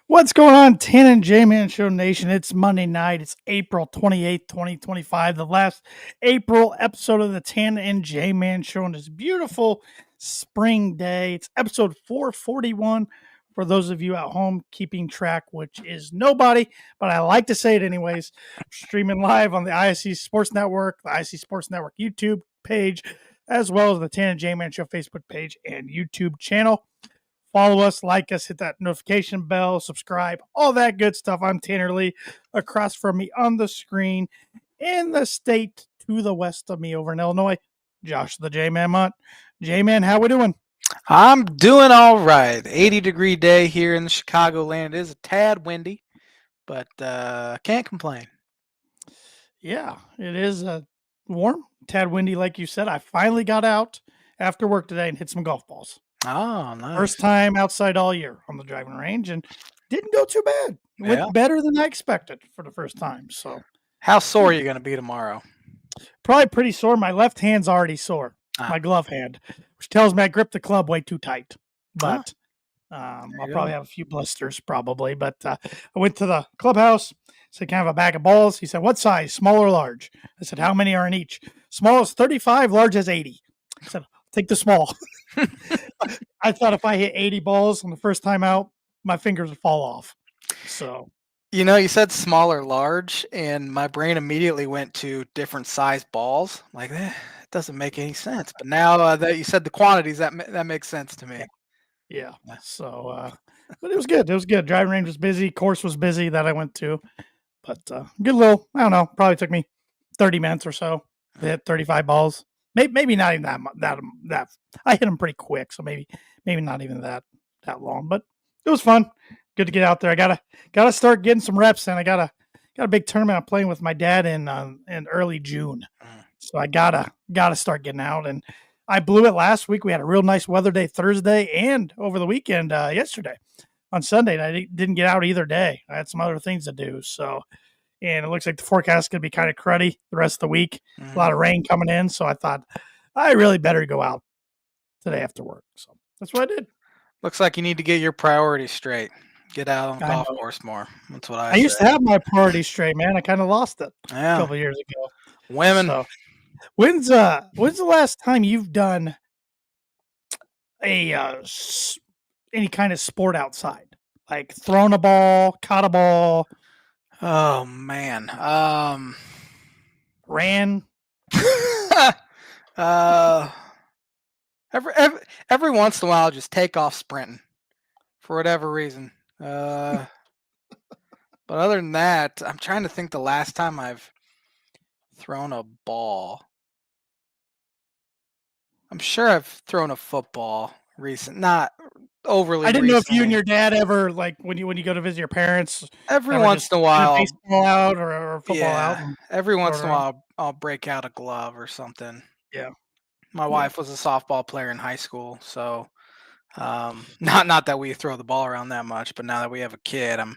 What's going on, Tan and J-Man Show Nation? It's Monday night. It's April 28th, 2025, the last April episode of the Tan and J-Man Show on this beautiful spring day. It's episode 441 for those of you at home keeping track, which is nobody, but I like to say it anyways. Streaming live on the ISC Sports Network, the ISC Sports Network YouTube page, as well as the Tan and J-Man Show Facebook page and YouTube channel. Follow us, like us, hit that notification bell, subscribe, all that good stuff. I'm Tanner Lee. Across from me on the screen, in the state to the west of me over in Illinois, Josh the J-Man Munt. J-Man, how we doing? I'm doing all right. 80-degree day here in the Chicagoland. It is a tad windy, but can't complain. Yeah, it is warm, tad windy, like you said. I finally got out after work today and hit some golf balls. Oh, nice. First time outside all year on the driving range, and didn't go too bad. It went better than I expected for the first time. So, how sore are you going to be tomorrow? Probably pretty sore. My left hand's already sore. My glove hand, which tells me I gripped the club way too tight. But I'll probably have a few blisters, probably. But I went to the clubhouse, said, "Can I have a bag of balls?" He said, "What size, small or large?" I said, "How many are in each?" "Small is 35, large is 80. I said, "Take the small." I thought if I hit 80 balls on the first time out, my fingers would fall off. So, you said small or large, and my brain immediately went to different size balls. Like, it doesn't make any sense. But now that you said the quantities, that makes sense to me. Yeah. So, but it was good. It was good. Driving range was busy. Course was busy that I went to. But good little, I don't know, probably took me 30 minutes or so to hit 35 balls. Maybe not even that. I hit them pretty quick, so maybe not even that long. But it was fun. Good to get out there. I gotta start getting some reps in. I got a big tournament I'm playing with my dad in early June, so I gotta start getting out. And I blew it last week. We had a real nice weather day Thursday and over the weekend yesterday on Sunday. And I didn't get out either day. I had some other things to do. So, and it looks like the forecast is going to be kind of cruddy the rest of the week. A lot of rain coming in. So I thought I really better go out today after work. So that's what I did. Looks like you need to get your priorities straight. Get out on the golf course more. That's what I used to have my priorities straight, man. I kind of lost it a couple of years ago. Women. So, when's the last time you've done a any kind of sport outside, like thrown a ball, caught a ball? Oh man. Ran. Every once in a while, I'll just take off sprinting for whatever reason. But other than that, I'm trying to think the last time I've thrown a ball. I'm sure I've thrown a football not overly. I didn't recently. know if you and your dad ever, like when you go to visit your parents, every once in a while, baseball out or football out. Every once in a while, I'll break out a glove or something. Yeah. My wife was a softball player in high school, so not that we throw the ball around that much, but now that we have a kid, I'm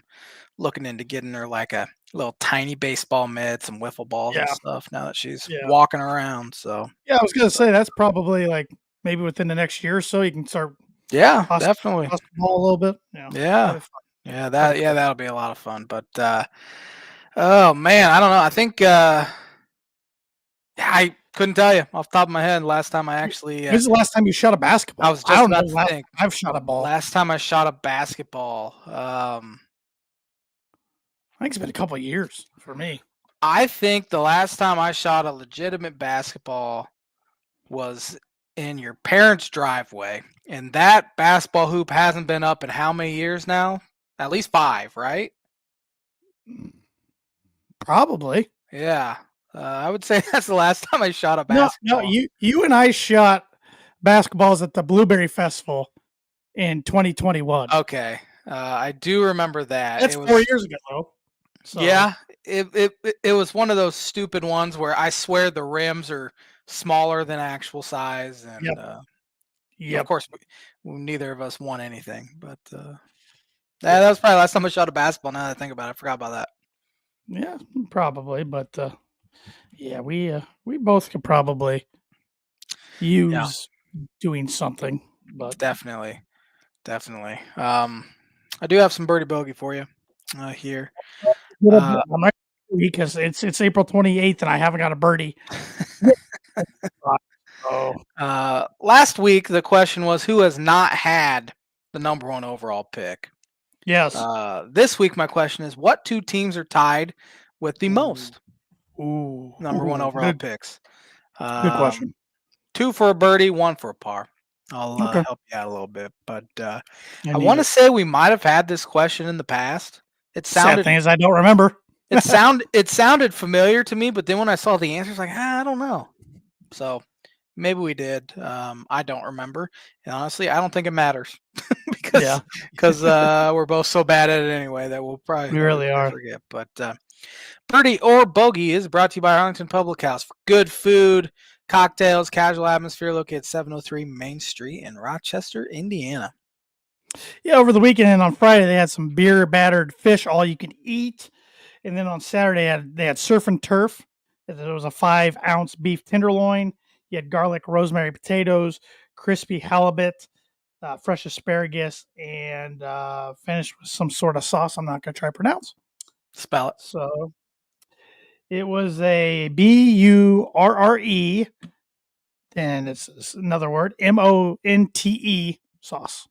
looking into getting her like a little tiny baseball mitt, some wiffle balls and stuff. Now that she's walking around, so yeah, I was gonna say that's probably like maybe within the next year or so you can start. Yeah, definitely. Toss the ball a little bit. That'll be a lot of fun. But oh man, I don't know. I think I couldn't tell you off the top of my head. Last time I actually. When's the last time you shot a basketball? I was just about to think. I've shot a ball. Last time I shot a basketball. I think it's been a couple of years for me. I think the last time I shot a legitimate basketball was in your parents' driveway, and that basketball hoop hasn't been up in how many years now? At least 5, right? Probably. Yeah. I would say that's the last time I shot a basketball. No, you and I shot basketballs at the Blueberry Festival in 2021. Okay. I do remember that. That's 4 years ago, though. So. Yeah. It was one of those stupid ones where I swear the rims are smaller than actual size. And of course, neither of us won anything. But that was probably the last time I shot a basketball. Now that I think about it, I forgot about that. Yeah, probably. But we both could probably use doing something. But definitely. I do have some birdie bogey for you here. I'm right because it's April 28th and I haven't got a birdie. Oh, Last week the question was who has not had the number one overall pick. yes. This week my question is what two teams are tied with the most number one overall Good, picks? good question. Two for a birdie, one for a par. I'll Okay, help you out a little bit, but I I need want to it. say we might have had this question in the past. It Sad sounded thing is I don't remember. it sounded familiar to me, but then when I saw the answers, like I don't know. So maybe we did. I don't remember, and honestly, I don't think it matters Yeah, because we're both so bad at it anyway that we we'll probably are. forget. But birdie or bogey is brought to you by Arlington Public House for good food, cocktails, casual atmosphere. Located at 703 Main Street in Rochester, Indiana. Yeah, over the weekend and on Friday they had some beer battered fish, all you can eat, and then on Saturday they had surf and turf. There was a 5-ounce beef tenderloin. You had garlic rosemary potatoes, crispy halibut, fresh asparagus, and finished with some sort of sauce. I'm not going to try to pronounce. Spell it. So it was a Burre, and it's another word, Monte sauce.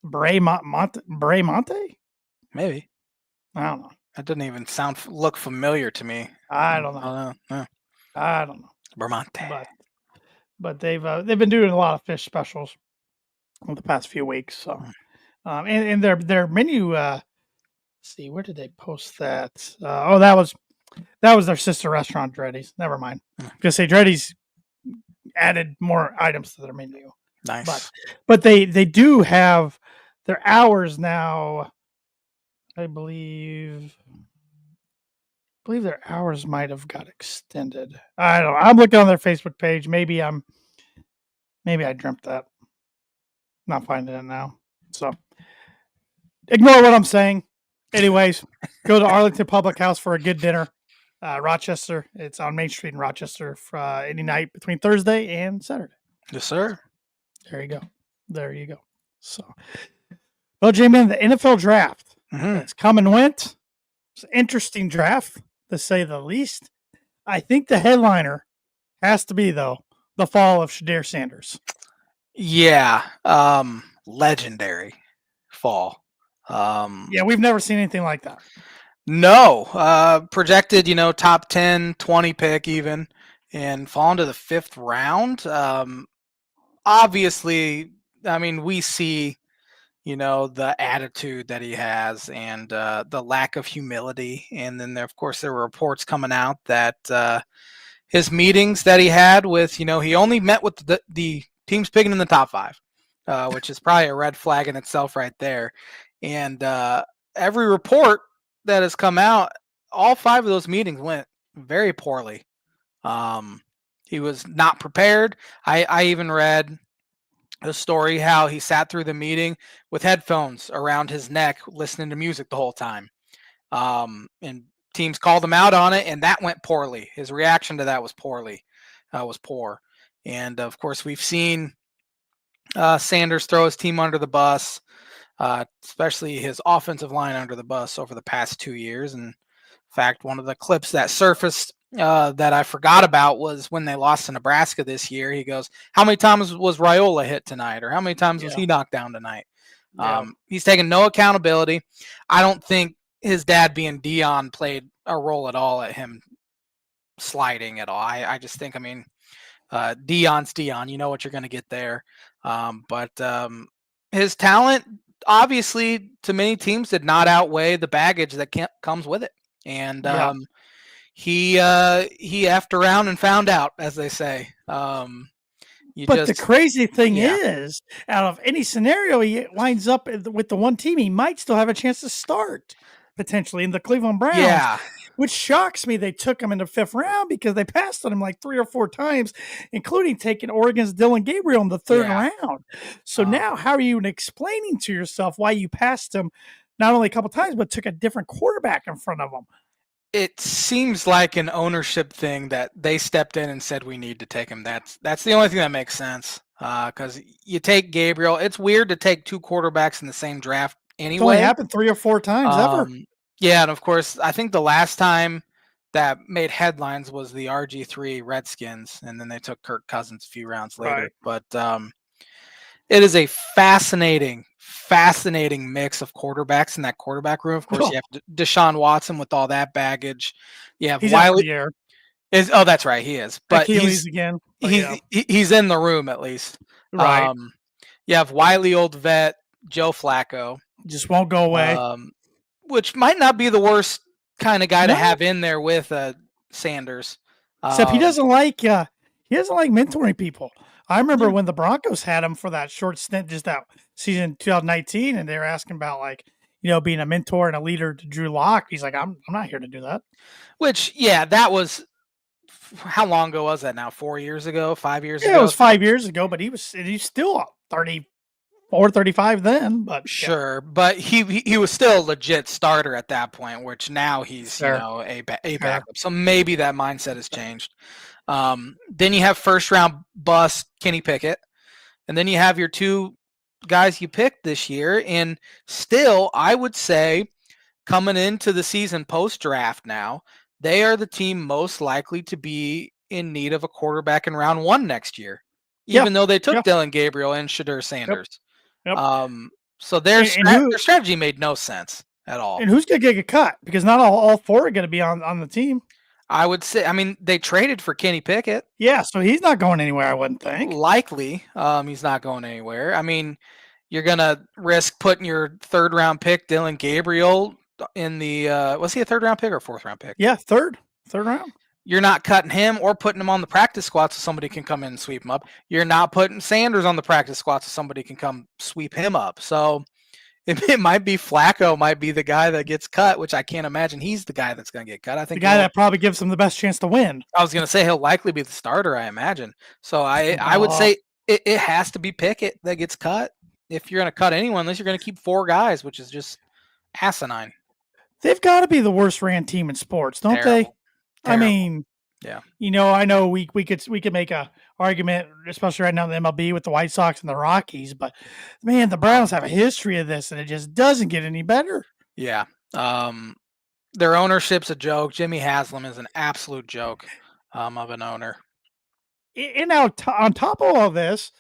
Bray Monte? Maybe. I don't know. That doesn't even look familiar to me. I don't know. No. I don't know. Vermonte. But they've been doing a lot of fish specials over the past few weeks. So, and their menu. See, where did they post that? That was their sister restaurant, Dreddy's. Never mind. Just say Dreddy's added more items to their menu. Nice. But they do have their hours now. I believe their hours might have got extended. I don't know. I'm looking on their Facebook page. Maybe I dreamt that. Not finding it now. So ignore what I'm saying. Anyways, go to Arlington Public House for a good dinner. Rochester. It's on Main Street in Rochester for any night between Thursday and Saturday. Yes, sir. There you go. So, well, J-Man, the NFL draft has come and went. It's an interesting draft, to say the least. I think the headliner has to be, though, the fall of Shedeur Sanders. Yeah. Legendary fall. Yeah, we've never seen anything like that. No. Projected, top 10, 20 pick even, and fall into the 5th round. Obviously, I mean, we see, the attitude that he has and the lack of humility. And then, of course, there were reports coming out that his meetings that he had with, he only met with the teams picking in the top 5, which is probably a red flag in itself right there. And every report that has come out, all 5 of those meetings went very poorly. He was not prepared. I even read a story how he sat through the meeting with headphones around his neck, listening to music the whole time. And teams called him out on it, and that went poorly. His reaction to that was poor. And of course, we've seen Sanders throw his team under the bus, especially his offensive line under the bus over the past 2 years. And in fact, one of the clips that surfaced that I forgot about was when they lost to Nebraska this year. He goes, "How many times was Raiola hit tonight? Or how many times was he knocked down tonight?" Yeah. He's taking no accountability. I don't think his dad being Dion played a role at all at him sliding at all. I just think, Dion's Dion. You know what you're going to get there. But his talent, obviously, to many teams did not outweigh the baggage that comes with it. And he effed around and found out, as they say. But the crazy thing is, out of any scenario, he winds up with the one team, he might still have a chance to start potentially in the Cleveland Browns, which shocks me. They took him in the 5th round because they passed on him like 3 or 4 times, including taking Oregon's Dylan Gabriel in the 3rd round. So now how are you explaining to yourself why you passed him not only a couple times, but took a different quarterback in front of him? It seems like an ownership thing that they stepped in and said we need to take him. That's the only thing that makes sense. Because you take Gabriel, it's weird to take 2 quarterbacks in the same draft It's only anyway. happened 3 or 4 times ever. Yeah, and of course, I think the last time that made headlines was the RG3 Redskins, and then they took Kirk Cousins a few rounds later. Right. But it is a fascinating, fascinating mix of quarterbacks in that quarterback room. Of course, Oh, you have Deshaun Watson with all that baggage. You have he's out for Wiley. the year. That's right, he is. But Achilles again. But yeah. he's in the room at least. Right. You have Wiley, old vet, Joe Flacco, Just won't go away. which might not be the worst kind of guy to No. have in there with Sanders. Except he doesn't like mentoring people. I remember when the Broncos had him for that short stint, just that season 2019, and they were asking about being a mentor and a leader to Drew Lock. He's like, I'm not here to do that. Which, yeah, that was how long ago was that now? 4 years ago, 5 years ago? It was 5 years ago, but he's still 34, 35 then. But sure, but he was still a legit starter at that point, which now he's Sure. a backup. So maybe that mindset has changed. Then you have first round bust Kenny Pickett, and then you have your two guys you picked this year, and still I would say coming into the season post draft now, they are the team most likely to be in need of a quarterback in round 1 next year, even though they took Dylan Gabriel and Shadur Sanders. Yep. So their strategy made no sense at all. And who's going to get cut? Because not all 4 are going to be on the team. I would say, I mean, they traded for Kenny Pickett. Yeah, so he's not going anywhere, I wouldn't think. Likely, he's not going anywhere. I mean, you're going to risk putting your third round pick, Dylan Gabriel, in the was he a third round pick or fourth round pick? Yeah, third round. You're not cutting him or putting him on the practice squad so somebody can come in and sweep him up. You're not putting Sanders on the practice squad so somebody can come sweep him up. So it might be Flacco might be the guy that gets cut, which I can't imagine he's the guy that's going to get cut. I think the guy that probably gives him the best chance to win. I was going to say he'll likely be the starter, I imagine. So I would say it has to be Pickett that gets cut. If you're going to cut anyone, unless you're going to keep 4 guys, which is just asinine. They've got to be the worst ran team in sports, don't they? Terrible. I mean, yeah. I know we could make a argument, especially right now in the MLB with the White Sox and the Rockies, but man, the Browns have a history of this, and it just doesn't get any better. Yeah. Their ownership's a joke. Jimmy Haslam is an absolute joke of an owner. And now on top of all this,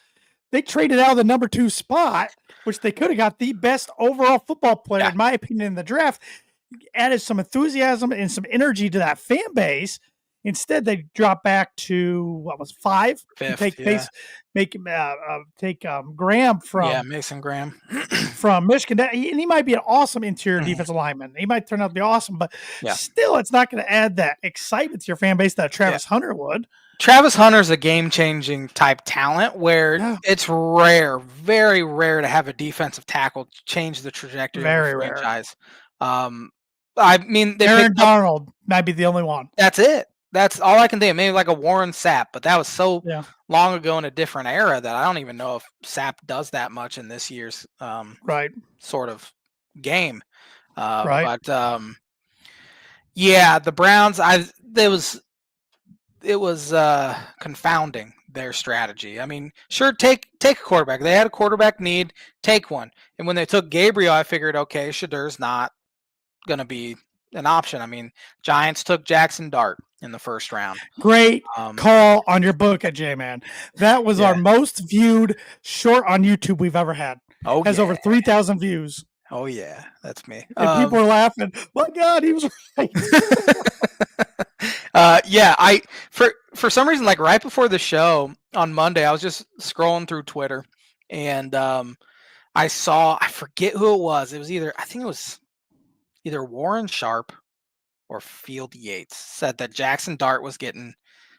they traded out of the number 2 spot, which they could have got the best overall football player, in my opinion, in the draft. Added some enthusiasm and some energy to that fan base. Instead, they drop back to 5. Fifth, take Graham from Mason Graham from Michigan, and he might be an awesome interior defensive lineman. He might turn out to be awesome, but still, it's not going to add that excitement to your fan base that Travis Hunter would. Travis Hunter's a game-changing type talent where it's rare, very rare to have a defensive tackle change the trajectory of the franchise. I mean, Aaron Donald might be the only one. That's it. That's all I can think of. Maybe like a Warren Sapp, but that was so long ago in a different era that I don't even know if Sapp does that much in this year's sort of game. But the Browns, it was confounding their strategy. I mean, sure, take a quarterback. They had a quarterback need, take one. And when they took Gabriel, I figured, okay, Shadur's not going to be an option. I mean, Giants took Jackson Dart in the first round. Great call on your book at J-Man. That was our most viewed short on YouTube we've ever had. Has over 3,000 views. Oh yeah, that's me. And people are laughing. My God, he was right. For some reason, like right before the show on Monday, I was just scrolling through Twitter, and I forget who it was. It was either Warren Sharp or Field Yates said that Jackson Dart was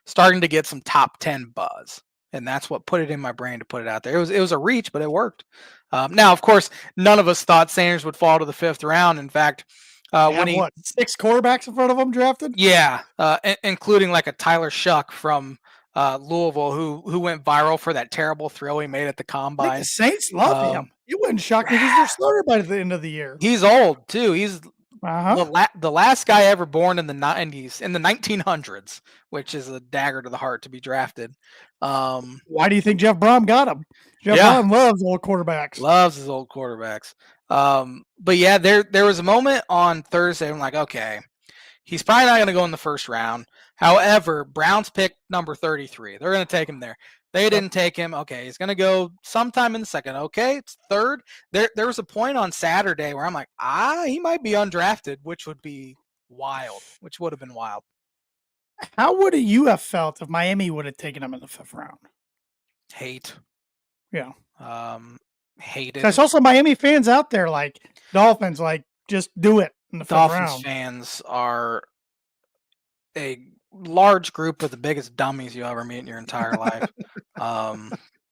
starting to get some top 10 buzz. And that's what put it in my brain to put it out there. It was a reach, but it worked. Now, of course, none of us thought Sanders would fall to the 5th round. In fact, when 6 quarterbacks in front of him drafted? Yeah, including like a Tyler Shuck from Louisville who went viral for that terrible throw he made at the combine. The Saints love him. You wouldn't shock me because they're starter by the end of the year. He's old too. He's The last guy ever born in the 90s, in the 1900s, which is a dagger to the heart to be drafted. Why do you think Jeff Brom got him? Jeff Brom loves old quarterbacks. Loves his old quarterbacks. But yeah, there was a moment on Thursday. I'm like, okay, he's probably not going to go in the first round. However, Browns picked number 33. They're going to take him there. They didn't take him. Okay, he's going to go sometime in the second. Okay, it's third. There was a point on Saturday where I'm like, he might be undrafted, which would be wild. Which would have been wild. How would you have felt if Miami would have taken him in the 5th round? Hate. Yeah. Hated. I saw some Miami fans out there like Dolphins, like just do it in the 5th round. Dolphins fans are a large group of the biggest dummies you ever meet in your entire life.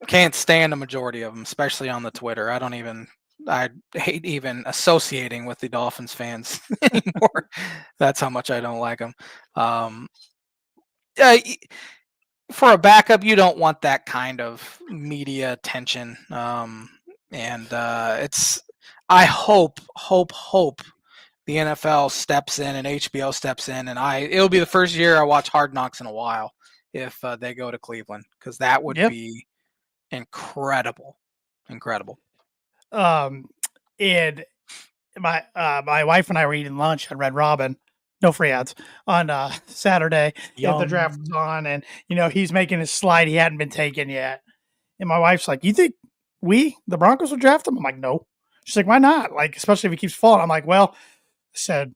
Can't stand a majority of them, especially on the Twitter. I hate even associating with the Dolphins fans anymore. That's how much I don't like them. For a backup, you don't want that kind of media attention. I hope the NFL steps in and HBO steps in, and it'll be the first year I watch Hard Knocks in a while if they go to Cleveland, because that would be incredible. And my wife and I were eating lunch at Red Robin, no free ads, on Saturday. The draft was on, and he's making his slide. He hadn't been taken yet, and my wife's like, "You think the Broncos will draft him?" I'm like, "No." She's like, "Why not? Like, especially if he keeps falling." I'm like, "Well," I said,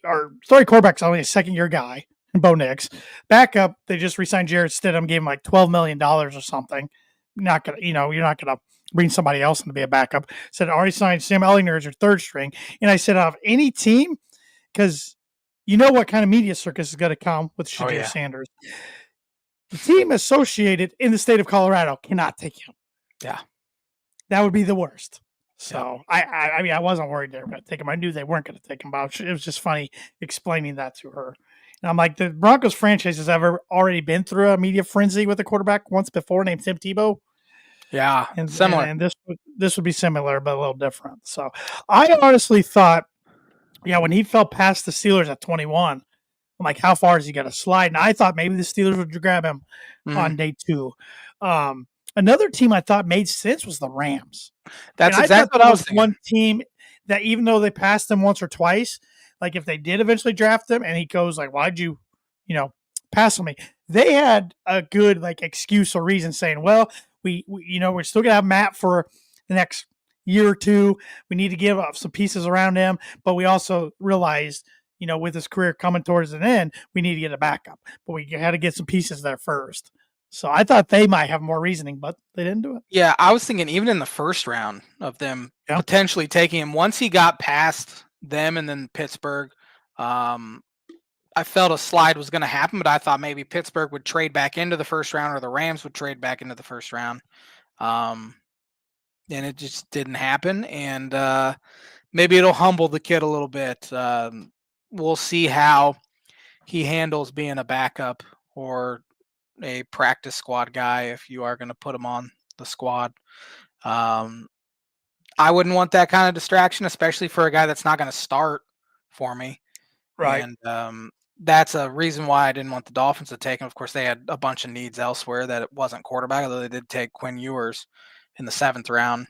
our starting quarterback's only a 2nd-year guy, Bo Nix. Backup, they just re-signed Jarrett Stidham, gave him like $12 million or something. Not gonna, you're not gonna bring somebody else in to be a backup. Said already signed Sam Ellinger as your 3rd string, and I said of any team, because you know what kind of media circus is going to come with Shadir Sanders. The team associated in the state of Colorado cannot take him. Yeah, that would be the worst. So I mean, I wasn't worried they were going to take him. I knew they weren't going to take him, but it was just funny explaining that to her. And I'm like, the Broncos franchise has already been through a media frenzy with a quarterback once before named Tim Tebow. Yeah, and similar. And this would be similar, but a little different. So I honestly thought, when he fell past the Steelers at 21, I'm like, how far is he going to slide? And I thought maybe the Steelers would grab him on day 2. Another team I thought made sense was the Rams. That's exactly what I was thinking. One team that even though they passed him once or twice, like if they did eventually draft him and he goes like, why'd you, pass on me? They had a good excuse or reason saying, well, we're still going to have Matt for the next year or 2. We need to give up some pieces around him, but we also realized, with his career coming towards an end, we need to get a backup, but we had to get some pieces there first. So I thought they might have more reasoning, but they didn't do it. Yeah, I was thinking even in the first round of them potentially taking him, once he got past them and then Pittsburgh, I felt a slide was going to happen, but I thought maybe Pittsburgh would trade back into the first round or the Rams would trade back into the first round. And it just didn't happen. And maybe it'll humble the kid a little bit. We'll see how he handles being a backup or a practice squad guy if you are going to put him on the squad. I wouldn't want that kind of distraction, especially for a guy that's not going to start for me. Right. And that's a reason why I didn't want the Dolphins to take him. Of course, they had a bunch of needs elsewhere that it wasn't quarterback, although they did take Quinn Ewers in the 7th round,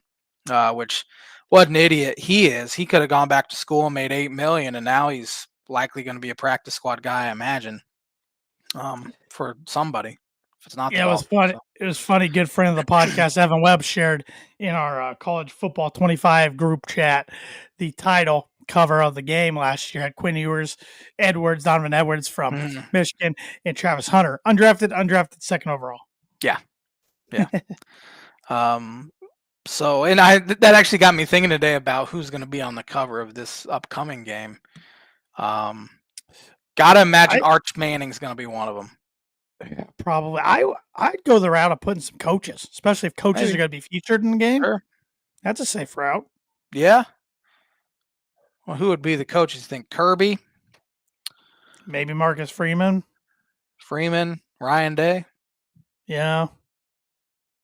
which what an idiot he is. He could have gone back to school and made $8 million, and now he's likely going to be a practice squad guy, I imagine, for somebody. If it's not, it was funny. So. It was funny. Good friend of the podcast, Evan Webb, shared in our college football 25 group chat the title cover of the game last year had Quinn Ewers, Donovan Edwards from Michigan, and Travis Hunter, undrafted, 2nd overall. Yeah. So, and that actually got me thinking today about who's going to be on the cover of this upcoming game. Gotta imagine Arch Manning's going to be one of them. Yeah, probably. I'd go the route of putting some coaches, especially if coaches are going to be featured in the game. Sure. That's a safe route. Yeah. Well, who would be the coaches? Think Kirby? Maybe Marcus Freeman. Ryan Day. Yeah.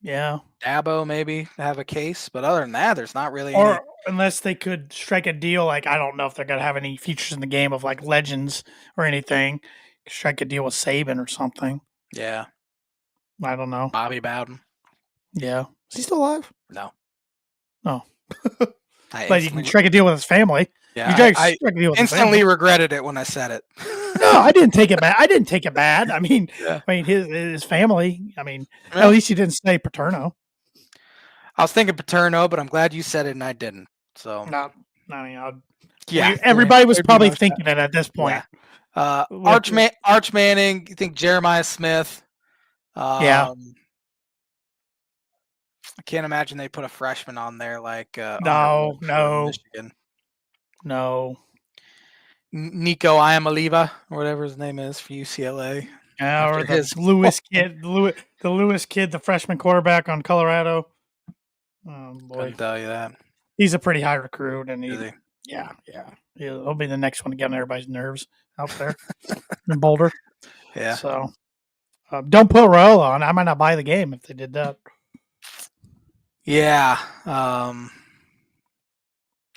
Dabo maybe have a case, but other than that, there's not really any unless they could strike a deal, like I don't know if they're gonna have any features in the game of like legends or anything. Strike a deal with Saban or something. Yeah. I don't know. Bobby Bowden. Yeah, is he still alive? No. No. I But you can instantly, strike a deal with his family. yeah, You strike I a deal with his instantly family. regretted it when I said it. No, I didn't take it bad. I didn't take it bad. I mean, Yeah. his family. I mean, Yeah. at least he didn't say Paterno. I was thinking Paterno, but I'm glad you said it and I didn't. So No, I mean, yeah, everybody was there'd be probably no thinking it at this point. Yeah. With, Arch Manning, you think Jeremiah Smith. yeah. I can't imagine they put a freshman on there like No, Underwood for no, Michigan. no. Nico Iamaliva, or whatever his name is for UCLA. Or the Lewis kid, the Lewis kid, the freshman quarterback on Colorado. Oh boy, Couldn't tell you that. he's a pretty high recruit, and Is he? yeah, he'll be the next one to get on everybody's nerves out there in Boulder. Yeah. So don't put Royal on. I might not buy the game if they did that. Yeah.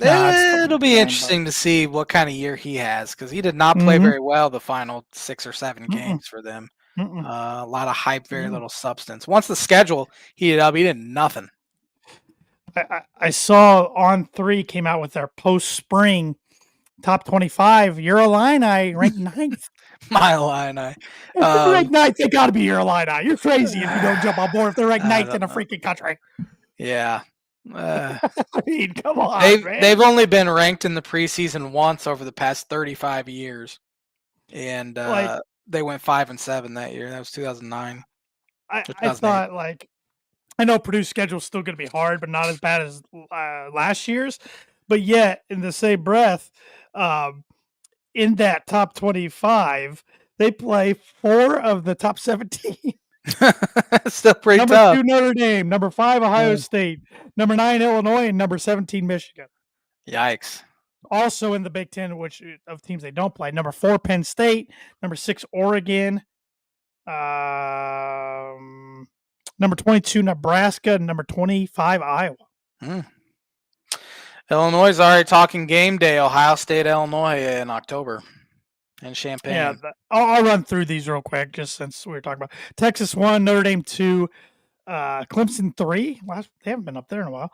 It'll be fine, interesting to see what kind of year he has because he did not play very well the final 6 or 7 games for them. A lot of hype, very little substance. Once the schedule heated up, he did nothing. I saw On3 came out with their post-spring top 25. Illini ranked 9th. My Illini. If they're ranked 9th, they got to be Illini. You're crazy if you don't jump on board if they're ranked 9th in a freaking country. Yeah. I mean, come on, they've only been ranked in the preseason once over the past 35 years, and they went 5-7 that year. That was 2009. I thought I know Purdue's schedule is still going to be hard, but not as bad as last year's. But yet, in the same breath, in that top 25, they play 4 of the top 17. Still pretty number tough. 2 Notre Dame, number 5 Ohio State, number 9 Illinois, and number 17 Michigan. Yikes! Also in the Big Ten, which of teams they don't play, number 4 Penn State, number 6 Oregon, number 22 Nebraska, and number 25 Iowa. Illinois is already talking game day. Ohio State, Illinois in October. And Champaign. Yeah, I'll run through these real quick, just since we were talking about Texas 1, Notre Dame 2, Clemson 3. They haven't been up there in a while.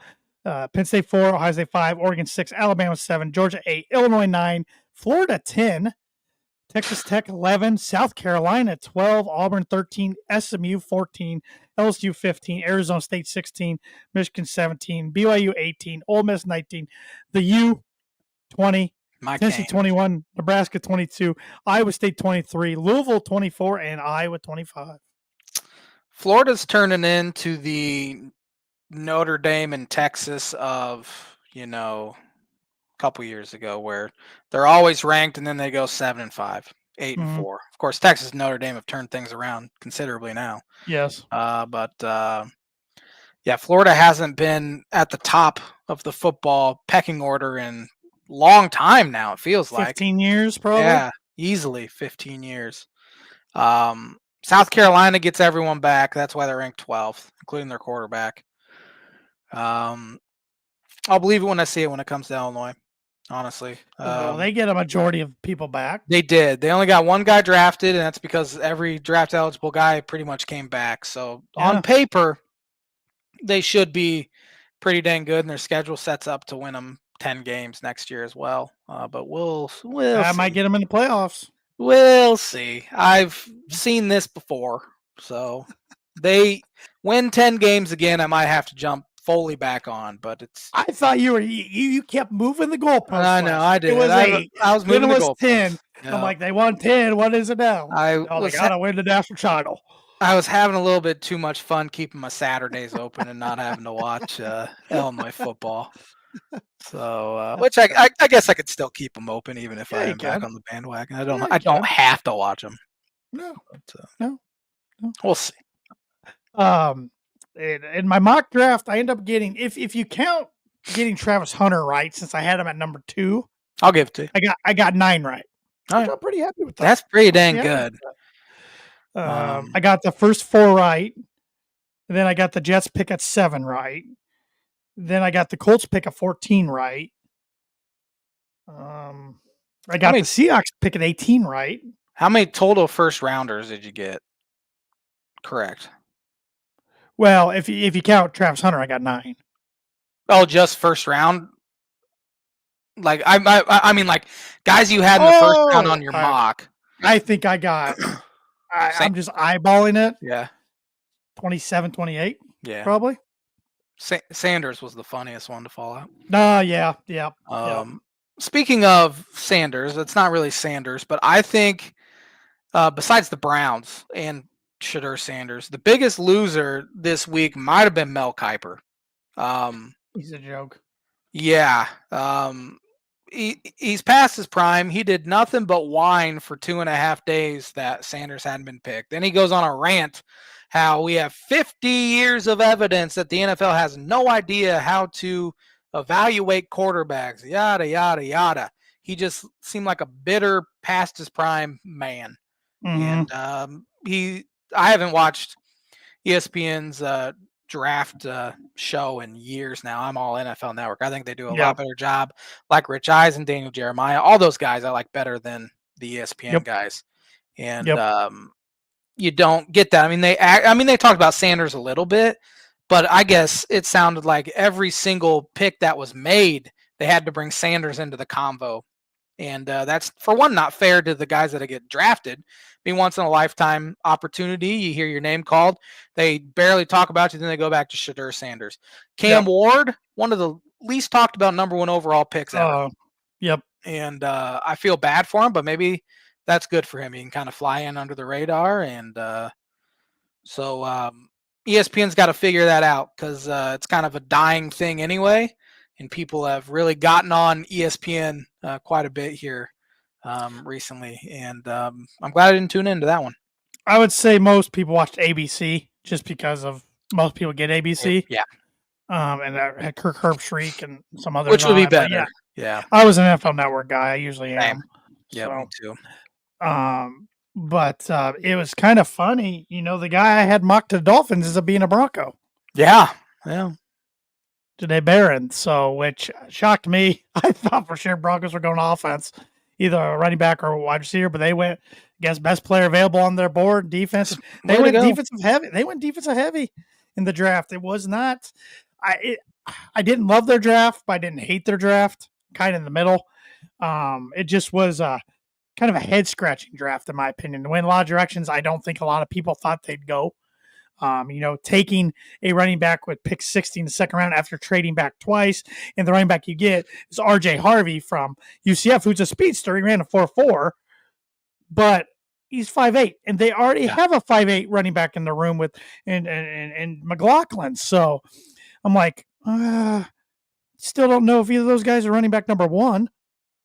Penn State 4, Ohio State 5, Oregon 6, Alabama 7, Georgia 8, Illinois 9, Florida 10, Texas Tech 11, South Carolina 12, Auburn 13, SMU 14, LSU 15, Arizona State 16, Michigan 17, BYU 18, Ole Miss 19, the U 20. Tennessee 21, Nebraska 22, Iowa State 23, Louisville 24, and Iowa 25. Florida's turning into the Notre Dame and Texas of, a couple years ago where they're always ranked and then they go 7-5, 8-4. Of course, Texas and Notre Dame have turned things around considerably now. Yes. Florida hasn't been at the top of the football pecking order in long time now, it feels 15 years, probably. Yeah, easily 15 years. South Carolina gets everyone back. That's why they're ranked 12th, including their quarterback. I'll believe it when I see it when it comes to Illinois, honestly. They get a majority of people back. They did. They only got one guy drafted, and that's because every draft-eligible guy pretty much came back. So on paper, they should be pretty dang good, and their schedule sets up to win them 10 games next year as well. But we'll I might get them in the playoffs. We'll see. I've seen this before. So they win 10 games again. I might have to jump fully back on, but it's. I thought you kept moving the goalpost. I know, I did. It was 8. I was moving the goalpost. 10. Yeah. I'm like, they won 10. What is it now? They gotta win the national title. I was having a little bit too much fun keeping my Saturdays open and not having to watch Illinois football. So, which I guess I could still keep them open even if I am back on the bandwagon. I don't have to watch them. No, but, no. We'll see. In my mock draft, I end up getting if you count getting Travis Hunter right, since I had him at number 2, I'll give it to you. I got 9 right. Right. I'm pretty happy with that. That's pretty dang good. I got the first 4 right, and then I got the Jets pick at 7 right. Then I got the Colts pick of 14 right. I got the Seahawks pick at 18 right. How many total first rounders did you get correct? Well, if you count Travis Hunter, I got 9. Oh, just first round? Like I mean like guys you had in the first round on your mock. I think I got I'm just eyeballing it. Yeah. 27, 28. Yeah. Probably. Sanders was the funniest one to fall out. Yeah. Speaking of Sanders, it's not really Sanders, but I think besides the Browns and Shadur Sanders, the biggest loser this week might have been Mel Kiper. He's a joke. Yeah. He's past his prime. He did nothing but whine for 2.5 days that Sanders hadn't been picked. Then he goes on a rant how we have 50 years of evidence that the NFL has no idea how to evaluate quarterbacks, yada, yada, yada. He just seemed like a bitter, past his prime man. Mm-hmm. And I haven't watched ESPN's draft show in years now. I'm all NFL Network. I think they do a lot better job. Like Rich Eisen, Daniel Jeremiah, all those guys I like better than the ESPN guys. And you don't get that. I mean, they talked about Sanders a little bit, but I guess it sounded like every single pick that was made, they had to bring Sanders into the convo. And that's, for one, not fair to the guys that get drafted. I mean, once in a lifetime opportunity, you hear your name called, they barely talk about you, then they go back to Shadur Sanders. Cam Ward, one of the least talked about number 1 overall picks ever. And I feel bad for him, but maybe that's good for him. He can kind of fly in under the radar. And so ESPN's got to figure that out because it's kind of a dying thing anyway. And people have really gotten on ESPN quite a bit here recently. And I'm glad I didn't tune into that one. I would say most people watched ABC just because of most people get ABC. Yeah. And I had Kirk Herbstreit and some others. Which would be better. Yeah. I was an NFL Network guy. I usually am. Yeah, me too. But it was kind of funny. You know, the guy I had mocked to the Dolphins is being a Bronco. Yeah. Janae Barron. So, which shocked me. I thought for sure Broncos were going offense, either a running back or a wide receiver, but they went, best player available on their board, defense. They went defensive heavy. They went defensive heavy in the draft. It was not. I didn't love their draft, but I didn't hate their draft. Kind of in the middle. It just was kind of a head scratching draft, in my opinion. It went in a lot of directions. I don't think a lot of people thought they'd go. Taking a running back with pick 60 in the second round after trading back twice, and the running back you get is RJ Harvey from UCF, who's a speedster. He ran a 4.4, but he's 5'8", and they already have a 5'8" running back in the room with and McLaughlin. So I'm like, still don't know if either of those guys are running back number 1.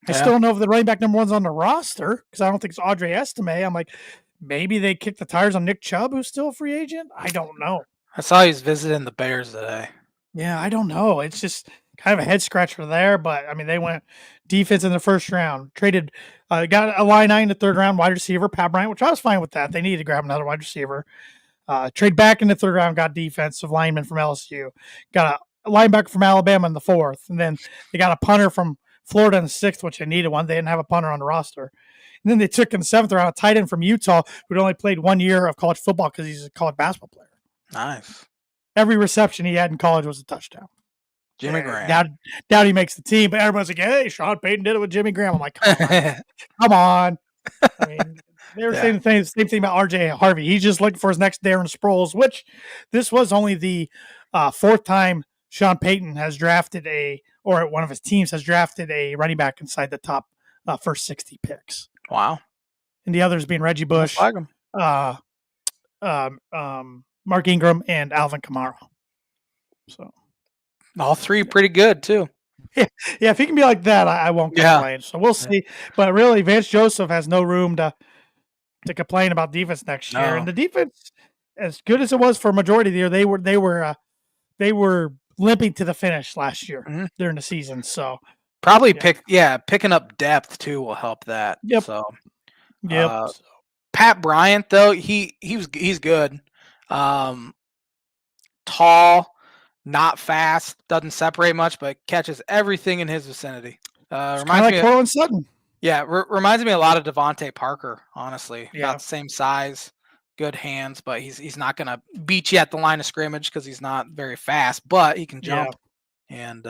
I still don't know if the running back number 1's on the roster because I don't think it's Audrey Estime. I'm like, maybe they kicked the tires on Nick Chubb, who's still a free agent. I don't know. I saw he's visiting the Bears today. Yeah, I don't know. It's just kind of a head scratcher there, but I mean, they went defense in the first round, traded, got a line 9 in the third round, wide receiver, Pat Bryant, which I was fine with that. They needed to grab another wide receiver. Trade back in the third round, got defensive lineman from LSU, got a linebacker from Alabama in the fourth, and then they got a punter from Florida in the sixth, which they needed one. They didn't have a punter on the roster. And then they took in the seventh round a tight end from Utah who'd only played 1 year of college football because he's a college basketball player. Nice. Every reception he had in college was a touchdown. Jimmy Graham. Doubt he makes the team, but everyone's like, hey, Sean Payton did it with Jimmy Graham. I'm like, come on. I mean, they were saying the same thing about RJ Harvey. He's just looking for his next Darren Sproles, which this was only the fourth time Sean Payton has drafted or one of his teams has drafted a running back inside the top first 60 picks. Wow. And the others being Reggie Bush, Mark Ingram, and Alvin Kamara. So all three pretty good too. Yeah, if he can be like that, I won't complain. So we'll see. But really, Vance Joseph has no room to complain about defense next year. And the defense, as good as it was for a majority of the year, they were limping to the finish last year during the season. So probably picking up depth too will help that. Yep. So yep. Pat Bryant though, he's good. Tall, not fast, doesn't separate much, but catches everything in his vicinity. It's kind of Reminds like me of, Cortland Sutton. yeah, reminds me a lot of Devontae Parker, honestly. Yeah. About the same size, good hands, but he's not gonna beat you at the line of scrimmage because he's not very fast, but he can Yeah. jump. And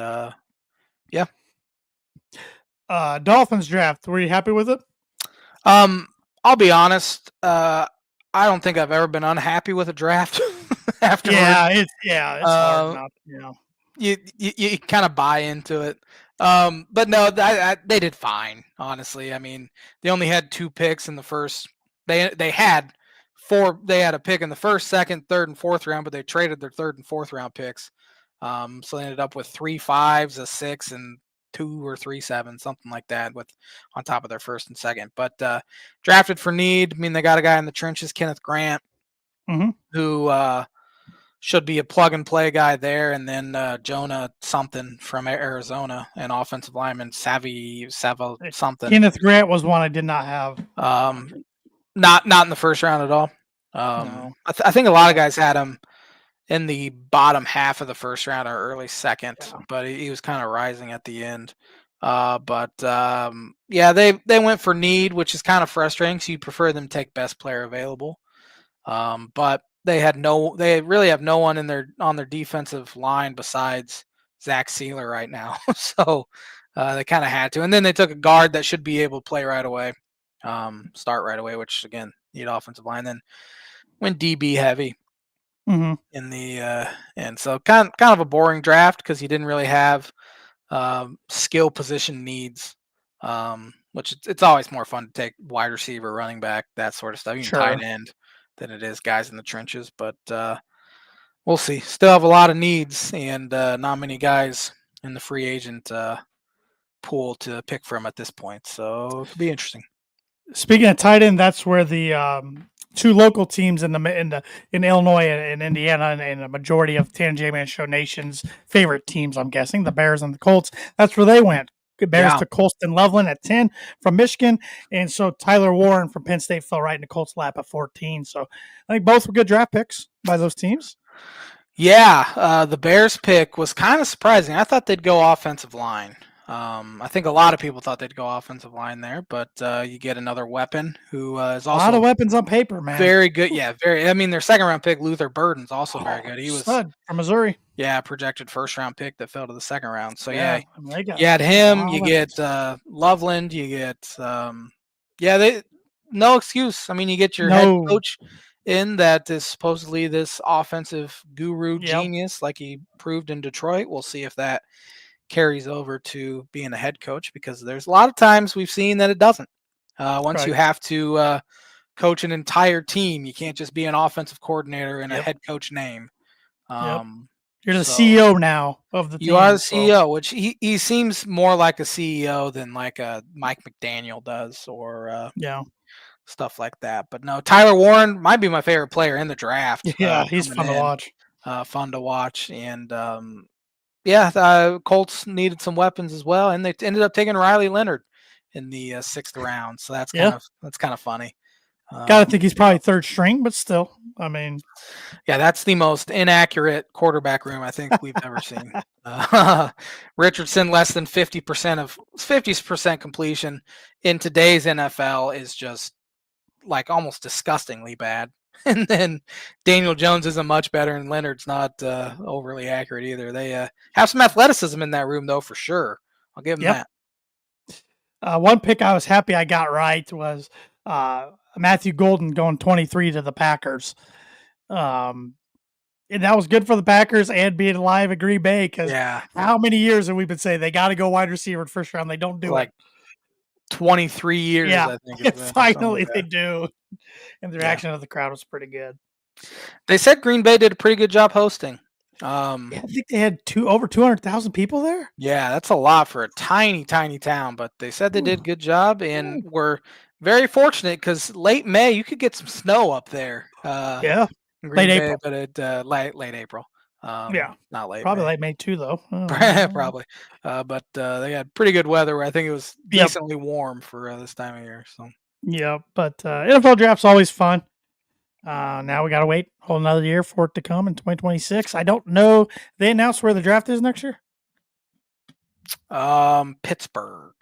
yeah. Dolphins draft. Were you happy with it? I'll be honest. I don't think I've ever been unhappy with a draft afterwards. It's hard not. You kind of buy into it. But no, they did fine. Honestly, I mean, they only had 2 picks in the first. They had 4. They had a pick in the first, second, third, and fourth round, but they traded their third and fourth round picks. So they ended up with 3 5s, a 6, and 2 or 3 7s, something like that, with on top of their first and second. But drafted for need. I mean, they got a guy in the trenches, Kenneth Grant, who should be a plug and play guy there, and then Jonah something from Arizona, an offensive lineman, Sava something. Kenneth Grant was one I did not have. Not in the first round at all. No. I think a lot of guys had him in the bottom half of the first round or early second, but he was kind of rising at the end. Yeah, they went for need, which is kind of frustrating. So you prefer them to take best player available. But they really have no one on their defensive line besides Zach Sealer right now. So they kind of had to. And then they took a guard that should be able to play right away, start right away, which again, need offensive line. Then went DB heavy in the and so kind of a boring draft because you didn't really have skill position needs. Which it's always more fun to take wide receiver, running back, that sort of stuff. You can tight end than it is guys in the trenches, but we'll see. Still have a lot of needs and not many guys in the free agent pool to pick from at this point. So it could be interesting. Speaking of tight end, that's where the 2 local teams in Illinois and Indiana and a majority of Tan J-Man Show Nation's favorite teams, I'm guessing, the Bears and the Colts. That's where they went. Bears to Colston Loveland at 10 from Michigan. And so Tyler Warren from Penn State fell right into Colts' lap at 14. So I think both were good draft picks by those teams. Yeah, the Bears pick was kind of surprising. I thought they'd go offensive line. I think a lot of people thought they'd go offensive line there, but you get another weapon who is also a lot of weapons on paper, man. Very good. Yeah, very. I mean, their second round pick, Luther Burden's also very good. He was from Missouri. Yeah, projected first round pick that fell to the second round. So yeah, you had him. You get Loveland. You get they no excuse. I mean, you get your head coach in that is supposedly this offensive guru genius, like he proved in Detroit. We'll see if that carries over to being a head coach, because there's a lot of times we've seen that it doesn't. Once you have to coach an entire team, you can't just be an offensive coordinator in a head coach name. You're the CEO now of the team. You are the CEO, which he seems more like a CEO than like a Mike McDaniel does, or stuff like that. But no, Tyler Warren might be my favorite player in the draft. Yeah, he's fun to watch. Fun to watch. And Colts needed some weapons as well, and they ended up taking Riley Leonard in the 6th round. So that's kind of funny. Gotta think he's probably third string, but still, I mean, that's the most inaccurate quarterback room I think we've ever seen. Richardson less than 50% completion in today's NFL is just like almost disgustingly bad. And then Daniel Jones isn't much better, and Leonard's not overly accurate either. They have some athleticism in that room, though, for sure. I'll give them that. One pick I was happy I got right was Matthew Golden going 23 to the Packers. And that was good for the Packers and being alive at Green Bay, because how many years have we been saying they got to go wide receiver in first round? They don't do it. 23 years, I think. Finally they do. And the reaction of the crowd was pretty good. They said Green Bay did a pretty good job hosting. I think they had over 200,000 people there. Yeah, that's a lot for a tiny, tiny town, but they said they did a good job and were very fortunate because late May you could get some snow up there. In Green late Bay, April, but late April. Not late. Probably late May too, though. Probably, but they had pretty good weather. Where I think it was decently warm for this time of year. So but NFL draft's always fun. Now we got to wait a whole another year for it to come in 2026. I don't know. They announced where the draft is next year. Pittsburgh.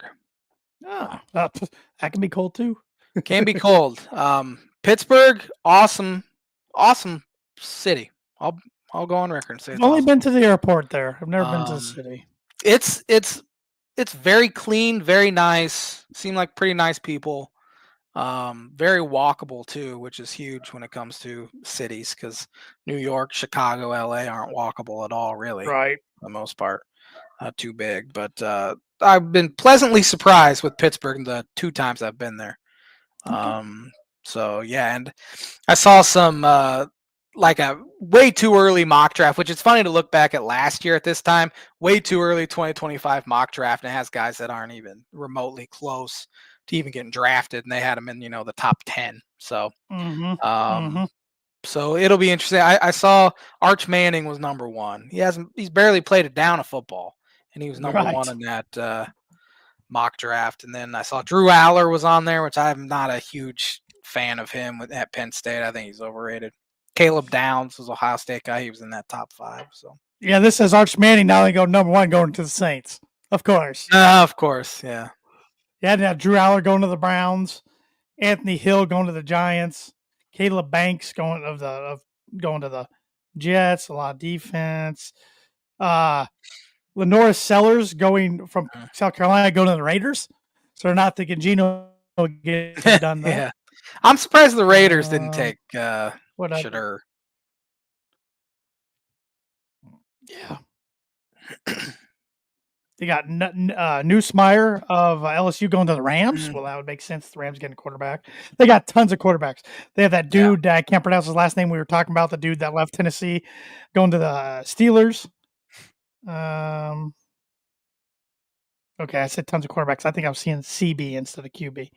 That can be cold too. Can be cold. Pittsburgh, awesome city. I'll go on record and say I've it's only awesome. been to the airport there. I've never been to the city. It's very clean, very nice. Seem like pretty nice people. Very walkable too, which is huge when it comes to cities, because New York, Chicago, LA aren't walkable at all, really. Right. For the most part. Not too big, but I've been pleasantly surprised with Pittsburgh the 2 times I've been there. Okay. So yeah, and I saw some like a way too early mock draft, which is funny to look back at last year at this time. Way too early 2025 mock draft, and it has guys that aren't even remotely close to even getting drafted, and they had them in the top 10. So so it'll be interesting. I saw Arch Manning was number 1. He's barely played a down of football, and he was number 1 in that mock draft. And then I saw Drew Aller was on there, which I'm not a huge fan of him at Penn State. I think he's overrated. Caleb Downs was Ohio State guy. He was in that top 5. So yeah, this says Arch Manning now they go number 1 going to the Saints. Of course. Yeah. Yeah, now Drew Aller going to the Browns, Anthony Hill going to the Giants, Caleb Banks going to the Jets. A lot of defense. Lenora Sellers going from South Carolina going to the Raiders. So they're not thinking Geno will get done though. Yeah. I'm surprised the Raiders didn't take Shadur. Yeah. They got Newsmeyer of LSU going to the Rams. Well, that would make sense. The Rams getting a quarterback. They got tons of quarterbacks. They have that dude, I can't pronounce his last name. We were talking about the dude that left Tennessee going to the Steelers. Okay, I said tons of quarterbacks. I think I was seeing CB instead of QB.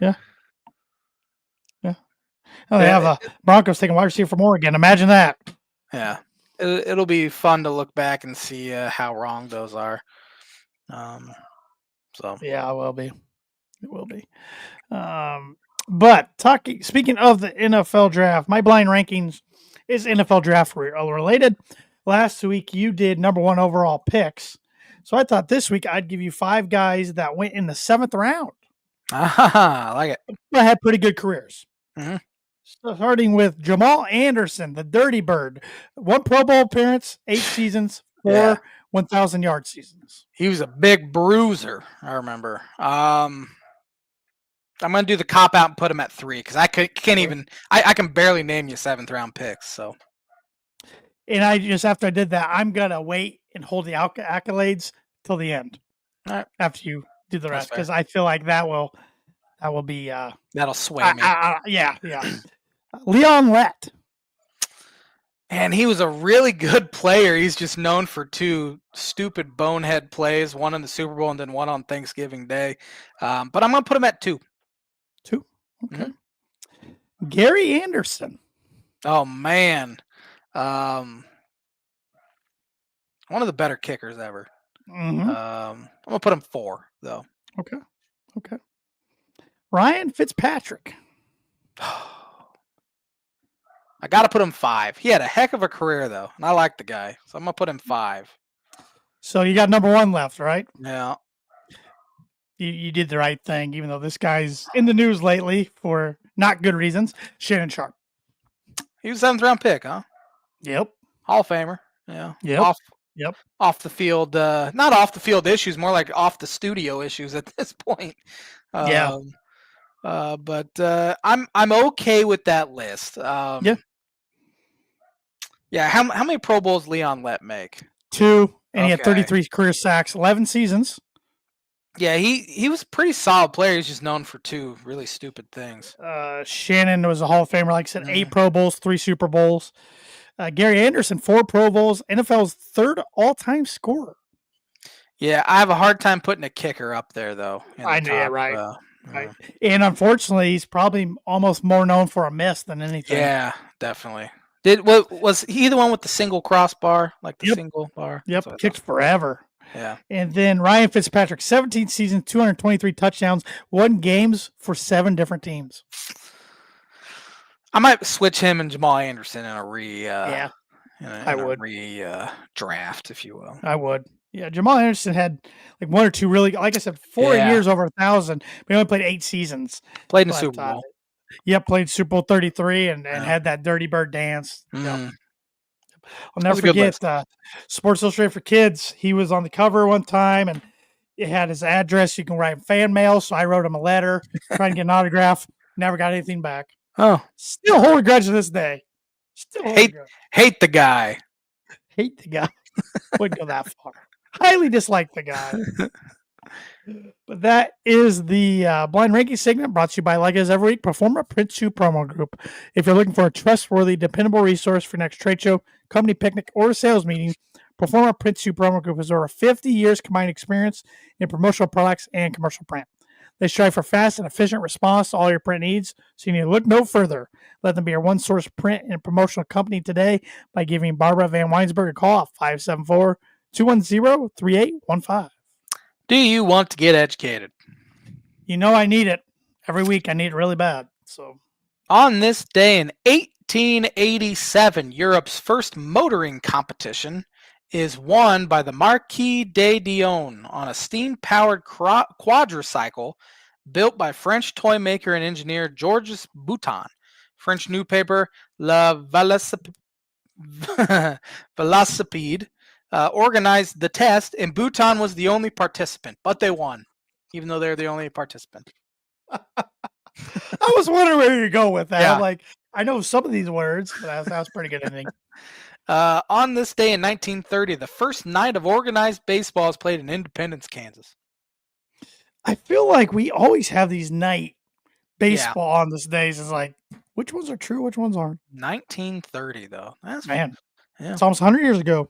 Yeah. Oh, they have Broncos taking wide receiver from Oregon. Imagine that. Yeah. It'll be fun to look back and see how wrong those are. So yeah, it will be. It will be. But speaking of the NFL draft, my blind rankings is NFL draft related. Last week you did number 1 overall picks, so I thought this week I'd give you 5 guys that went in the 7th round. I like it. But had pretty good careers. Starting with Jamal Anderson, the Dirty Bird, 1 Pro Bowl appearance, 8 seasons, 4 1,000-yard seasons. He was a big bruiser, I remember. I'm going to do the cop out and put him at 3 because I can't even. I can barely name you 7th round picks. So, and I just after I did that, I'm gonna wait and hold the accolades till the end. All right. After you do the rest, because I feel like that will be that'll sway me. Yeah. Leon Lett. And he was a really good player. He's just known for 2 stupid bonehead plays, one in the Super Bowl and then one on Thanksgiving Day. But I'm going to put him at 2. 2? Okay. Gary Anderson. Oh, man. One of the better kickers ever. I'm going to put him 4, though. Okay. Ryan Fitzpatrick. I got to put him 5. He had a heck of a career, though, and I like the guy, so I'm going to put him 5. So you got number 1 left, right? Yeah. You did the right thing, even though this guy's in the news lately for not good reasons. Shannon Sharp. He was 7th round pick, huh? Yep. Hall of Famer. Yeah. Yep. Off the field, not off the field issues, more like off the studio issues at this point. But I'm okay with that list. Yeah. How many Pro Bowls Leon Lett make? 2, and he had 33 career sacks, 11 seasons. Yeah, he was a pretty solid player. He's just known for 2 really stupid things. Shannon was a Hall of Famer, like I said, 8 Pro Bowls, 3 Super Bowls. Gary Anderson, 4 Pro Bowls, NFL's 3rd all-time scorer. Yeah, I have a hard time putting a kicker up there, though. I know, yeah, right. Right. And unfortunately, he's probably almost more known for a miss than anything. Yeah, definitely. Was he the one with the single crossbar, like the single bar? Yep, kicked forever. Yeah. And then Ryan Fitzpatrick, 17 seasons, 223 touchdowns, won games for 7 different teams. I might switch him and Jamal Anderson in a I would. draft, if you will. I would. Yeah, Jamal Anderson had like one or two really, like I said, 4 Yeah. years over 1,000. But he only played 8 seasons. Played in the But Super Bowl. played Super Bowl 33 and Yeah. had that Dirty Bird dance. Yep. Mm. I'll never was a good forget list. Sports Illustrated for Kids. He was on the cover one time, and it had his address. You can write fan mail, so I wrote him a letter trying to get an autograph. Never got anything back. Oh, Still hold a grudge to this day. Still hold a grudge. hate the guy. Hate the guy. Wouldn't go that far. Highly dislike the guy. But that is the blind ranking segment brought to you by, like as every week, Performa Print 2 Promo Group. If you're looking for a trustworthy, dependable resource for your next trade show, company picnic, or sales meeting, Performa Print 2 Promo Group has over 50 years combined experience in promotional products and commercial print. They strive for fast and efficient response to all your print needs, so you need to look no further. Let them be your one-source print and promotional company today by giving Barbara Van Weinsberg a call at 574-210-3815. Do you want to get educated? You know I need it. Every week I need it really bad. So, on this day in 1887, Europe's first motoring competition is won by the Marquis de Dion on a steam-powered quadricycle built by French toy maker and engineer Georges Bouton. French newspaper La Velocipede organized the test, and Bouton was the only participant, but they won, even though they're the only participant. I was wondering where you go with that. Yeah. I'm like, I know some of these words, but that was pretty good ending. On this day in 1930, the first night of organized baseball is played in Independence, Kansas. I feel like we always have these night baseball on this days. It's like, which ones are true, which ones aren't? 1930, though. That's Man, yeah. it's almost 100 years ago.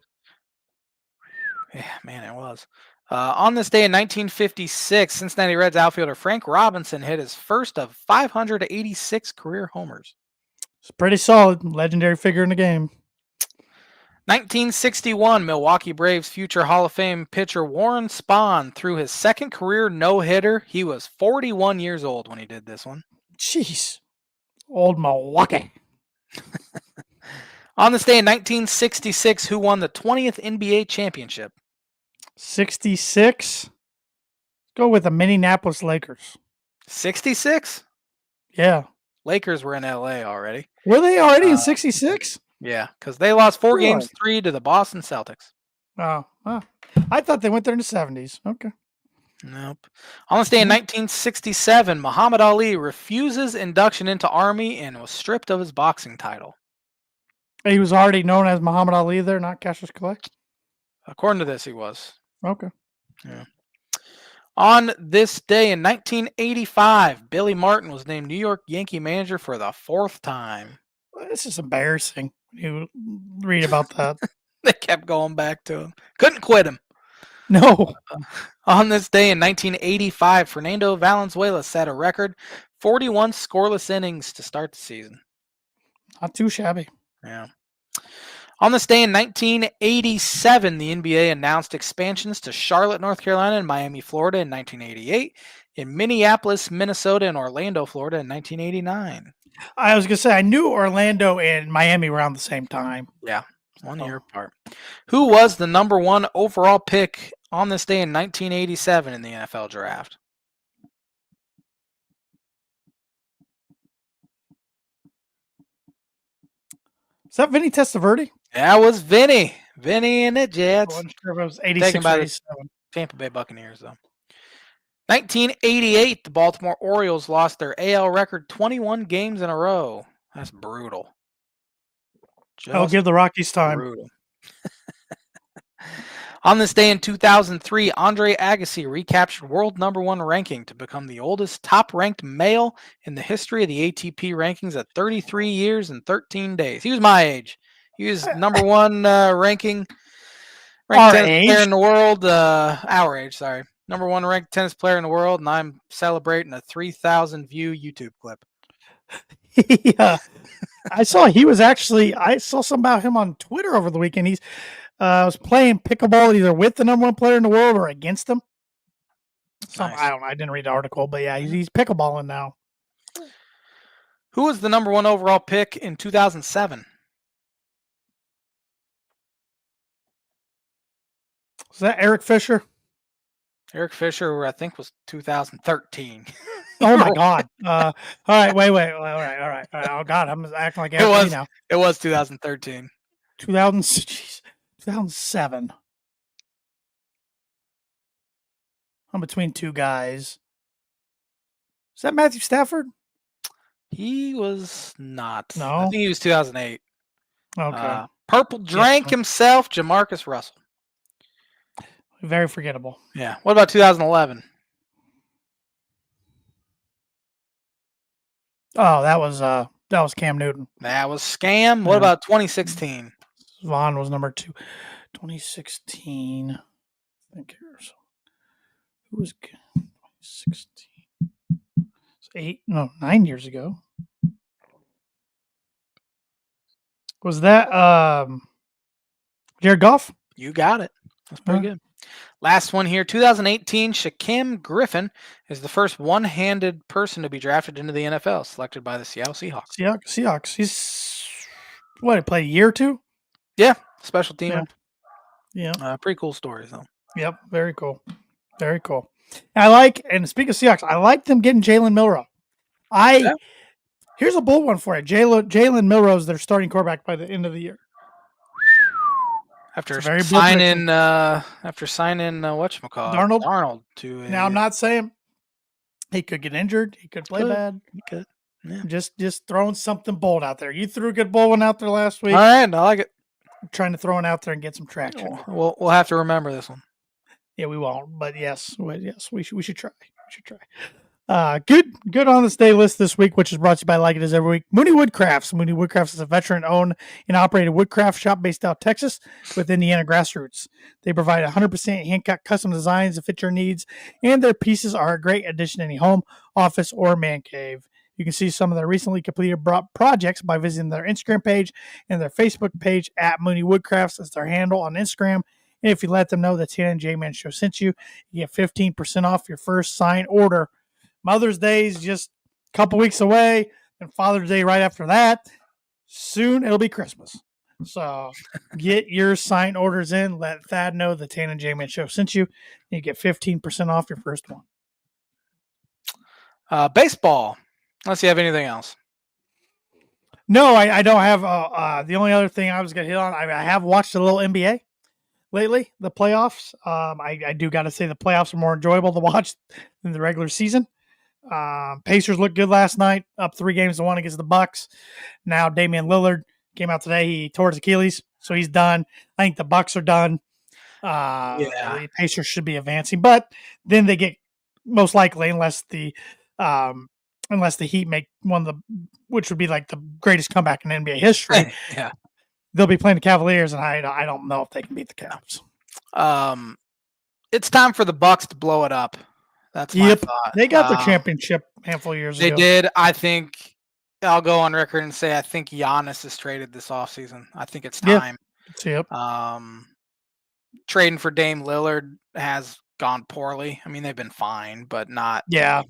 Yeah, man, it was. On this day in 1956, Cincinnati Reds outfielder Frank Robinson hit his first of 586 career homers. It's pretty solid. Legendary figure in the game. 1961, Milwaukee Braves future Hall of Fame pitcher Warren Spahn threw his second career no-hitter. He was 41 years old when he did this one. Jeez. Old Milwaukee. On this day in 1966, who won the 20th NBA championship? 66. Go with the Minneapolis Lakers. 66? Yeah. Lakers were in LA already. Were they already in 66? Yeah, because they lost 4 games 3 to the Boston Celtics. Oh, I thought they went there in the 70s. Okay. Nope. On this day in 1967, Muhammad Ali refuses induction into Army and was stripped of his boxing title. He was already known as Muhammad Ali there, not Cassius Clay? According to this, he was. Okay. Yeah. On this day in 1985, Billy Martin was named New York Yankee manager for the 4th time. This is embarrassing. You read about that. They kept going back to him. Couldn't quit him. No. On this day in 1985, Fernando Valenzuela set a record 41 scoreless innings to start the season. Not too shabby. Yeah. On this day in 1987, the NBA announced expansions to Charlotte, North Carolina, and Miami, Florida in 1988, in Minneapolis, Minnesota, and Orlando, Florida in 1989. I was going to say, I knew Orlando and Miami around the same time. Yeah, 1 year apart. Who was the number 1 overall pick on this day in 1987 in the NFL draft? Is that Vinny Testaverde? That was Vinny. Vinny and the Jets. I wasn't sure if it was 86 or 87. Tampa Bay Buccaneers, though. 1988, the Baltimore Orioles lost their AL record 21 games in a row. That's brutal. I'll give the Rockies time. Brutal. On this day in 2003, Andre Agassi recaptured world number 1 ranking to become the oldest top-ranked male in the history of the ATP rankings at 33 years and 13 days. He was my age. He was number 1 ranking tennis player in the world. Our age, sorry. Number 1 ranked tennis player in the world, and I'm celebrating a 3,000 view YouTube clip. Yeah. I saw something about him on Twitter over the weekend. He's was playing pickleball either with the number 1 player in the world or against him. Nice. I don't know. I didn't read the article, but yeah, he's pickleballing now. Who was the number 1 overall pick in 2007? Is that Eric Fisher? Eric Fisher, I think, was 2013. Oh my God! All right, wait. All right. Oh God, I'm acting like after me now. It was 2013. 2007. I'm between two guys. Is that Matthew Stafford? He was not. No. I think he was 2008. Okay. Purple drank himself, Jamarcus Russell. Very forgettable. Yeah. What about 2011? Oh, that was Cam Newton. That was Scam. What about 2016? Vaughn was number 2. 2016. I think here's who was 2016? 9 years ago. Was that Jared Goff? You got it. That's pretty good. Last one here. 2018, Shaquem Griffin is the first one-handed person to be drafted into the NFL, selected by the Seattle Seahawks. Seahawks. He's what? He played a year or two? Yeah, special team. Yeah. Pretty cool stories though. Yep, very cool. Very cool. And speaking of Seahawks, I like them getting Jalen Milroe. Here's a bold one for you. Jalen Milroe is their starting quarterback by the end of the year. After signing whatchamacallit, Darnold to now, I'm not saying he could get injured. He could play bad. He could. Yeah. Just throwing something bold out there. You threw a good bold one out there last week. All right, I like it. I'm trying to throw it out there and get some traction. We'll have to remember this one. Yeah, we won't. But yes, we should try. Good on this day list this week, which is brought to you by Like It Is Every Week. Mooney Woodcrafts. Mooney Woodcrafts is a veteran-owned and operated woodcraft shop based out of Texas with Indiana grassroots. They provide 100% hand-cut custom designs that fit your needs, and their pieces are a great addition to any home, office, or man cave. You can see some of their recently completed projects by visiting their Instagram page and their Facebook page at Mooney Woodcrafts. That's their handle on Instagram. And if you let them know that Tan and J-Man Show sent you, you get 15% off your first sign order. Mother's Day is just a couple weeks away, and Father's Day right after that. Soon it'll be Christmas. So get your sign orders in. Let Thad know the Tan and J-Man Show sent you. And you get 15% off your first one. Baseball. Unless you have anything else. No, I don't have. The only other thing I was going to hit on, I have watched a little NBA lately, the playoffs. I do got to say the playoffs are more enjoyable to watch than the regular season. Pacers looked good last night, up 3-1 against the Bucks. Now Damian Lillard came out today. He tore his Achilles, so he's done. I think the Bucks are done. The Pacers should be advancing, but then they get most likely, unless the Heat make one of the, which would be like the greatest comeback in NBA history. Yeah, they'll be playing the Cavaliers, and I don't know if they can beat the Cavs. It's time for the Bucks to blow it up. That's my thought. They got their championship a handful of years ago. They did. I think I'll go on record and say I think Giannis is traded this offseason. I think it's time. Yep. Trading for Dame Lillard has gone poorly. I mean, they've been fine, but not a